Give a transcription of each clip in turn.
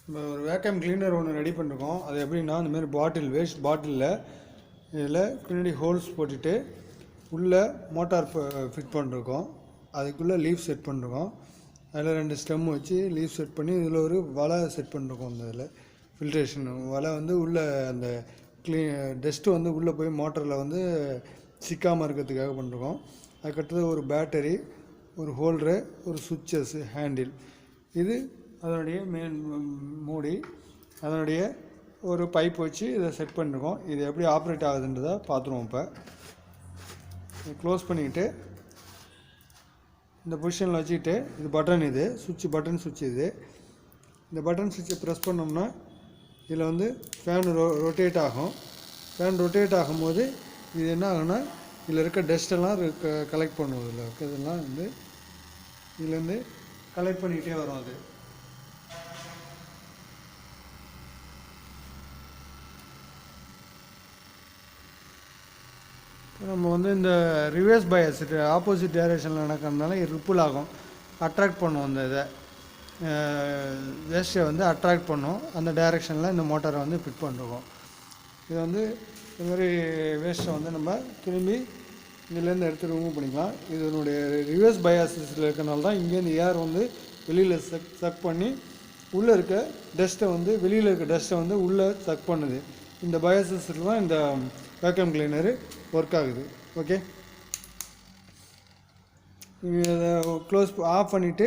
நம்ம ஒரு vacuum cleaner ஒன்று ரெடி பண்ணிருக்கோம். அது எப்படின்னா, இந்த மாதிரி வேஸ்ட் பாட்டிலில் இதில் பின்னாடி ஹோல்ஸ் போட்டுட்டு உள்ளே மோட்டார் ஃபிட் பண்ணிருக்கோம். அதுக்குள்ளே லீஃப் செட் பண்ணிருக்கோம். அதில் 2 ஸ்டெம் வச்சு லீஃப் செட் பண்ணி இதில் ஒரு வலை செட் பண்ணிருக்கோம். இந்த இதில் ஃபில்ட்ரேஷன் வலை வந்து உள்ளே அந்த டஸ்ட்டு வந்து உள்ளே போய் மோட்டரில் வந்து சிக்காமல் இருக்கிறதுக்காக பண்ணிருக்கோம். அதுக்கடுத்தது ஒரு பேட்டரி, ஒரு ஹோல்டரு, ஒரு சுவிட்சஸ், ஹேண்டில். இது அதனுடைய மெயின் மூடி. அதனுடைய ஒரு பைப் வச்சு இதை செட் பண்ணிருக்கோம். இது எப்படி ஆப்ரேட் ஆகுதுன்றதை பார்த்துருவோம். இப்போ க்ளோஸ் பண்ணிக்கிட்டு இந்த பொசிஷனில் வச்சுக்கிட்டு, இது பட்டன், இது பட்டன் சுவிட்ச். இந்த பட்டன் சுவிட்சை ப்ரெஸ் பண்ணோம்னா இதில் வந்து ஃபேன் ரொட்டேட் ஆகும். ஃபேன் ரொட்டேட் ஆகும்போது இது என்ன ஆகும்னா, இதில் இருக்க டஸ்ட்டெல்லாம் கலெக்ட் பண்ணுவோம். இதில் இருக்கிறதெல்லாம் வந்து இதுலேருந்து கலெக்ட் பண்ணிக்கிட்டே வரும். அது நம்ம வந்து இந்த ரிவர்ஸ் பயஸ் ஆப்போசிட் டைரெக்ஷனில் நடக்கிறதுனால ரிப்புல் ஆகும், அட்ராக்ட் பண்ணும். அந்த இதை வேஸ்ட்டை வந்து அட்ராக்ட் பண்ணும். அந்த டைரெக்ஷனில் இந்த மோட்டாரை வந்து ஃபிட் பண்ணிருக்கோம். இது வந்து இது மாதிரி வேஸ்ட்டை வந்து நம்ம திரும்பி இதுலேருந்து எடுத்து ரிமூவ் பண்ணிக்கலாம். இதனுடைய ரிவர்ஸ் பயாஸில் இருக்கிறனால தான் இங்கேருந்து ஏர் வந்து வெளியில் சக் பண்ணி உள்ளே இருக்க டஸ்ட்டை வந்து வெளியில் இருக்க டஸ்ட்டை வந்து உள்ளே சக் பண்ணுது. இந்த பயாஸில் தான் இந்த வேக்கம் கிளீனரு ஒர்க் ஆகுது. ஓகே, இதை ஆஃப் பண்ணிவிட்டு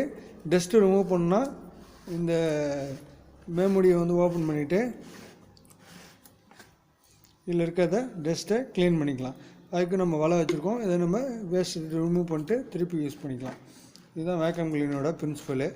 டஸ்ட்டு ரிமூவ் பண்ணால் இந்த மேமுடியை வந்து ஓப்பன் பண்ணிவிட்டு இதில் இருக்கிறத டஸ்ட்டை க்ளீன் பண்ணிக்கலாம். அதுக்கு நம்ம வலை வச்சுருக்கோம். இதை நம்ம வேஸ்ட் ரிமூவ் பண்ணிட்டு திருப்பி யூஸ் பண்ணிக்கலாம். இதுதான் வேக்கம் கிளீனரோட பிரின்சிபலு.